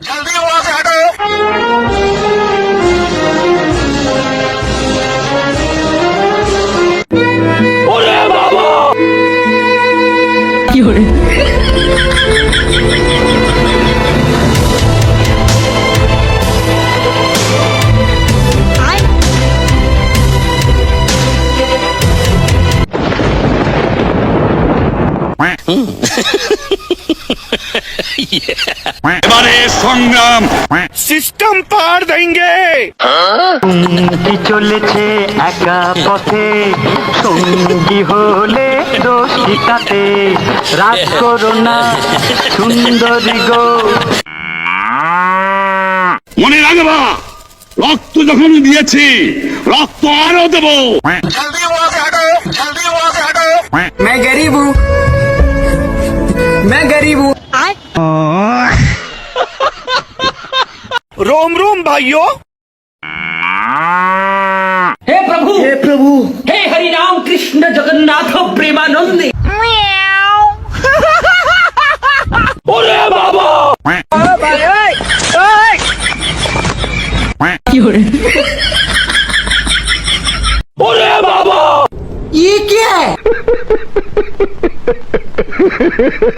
जल्दी वहां से हटो। এবারে সংগ্রাম সিস্টেম পার দেंगे। কি চলেছে একা পথে সঙ্গী হলে দোষী তাতে রাগ করো না সুন্দরী গো। মনে রাখবা রক্ত যখন দিয়েছি রক্ত আরো দেবো। जल्दी वहां से हटो। जल्दी वहां से हटो। मैं गरीब हूँ, मैं गरीब हूँ। रोम रोम भाइयों। हे प्रभु, हे प्रभु, हे हरि राम कृष्ण जगन्नाथ प्रेमानंद।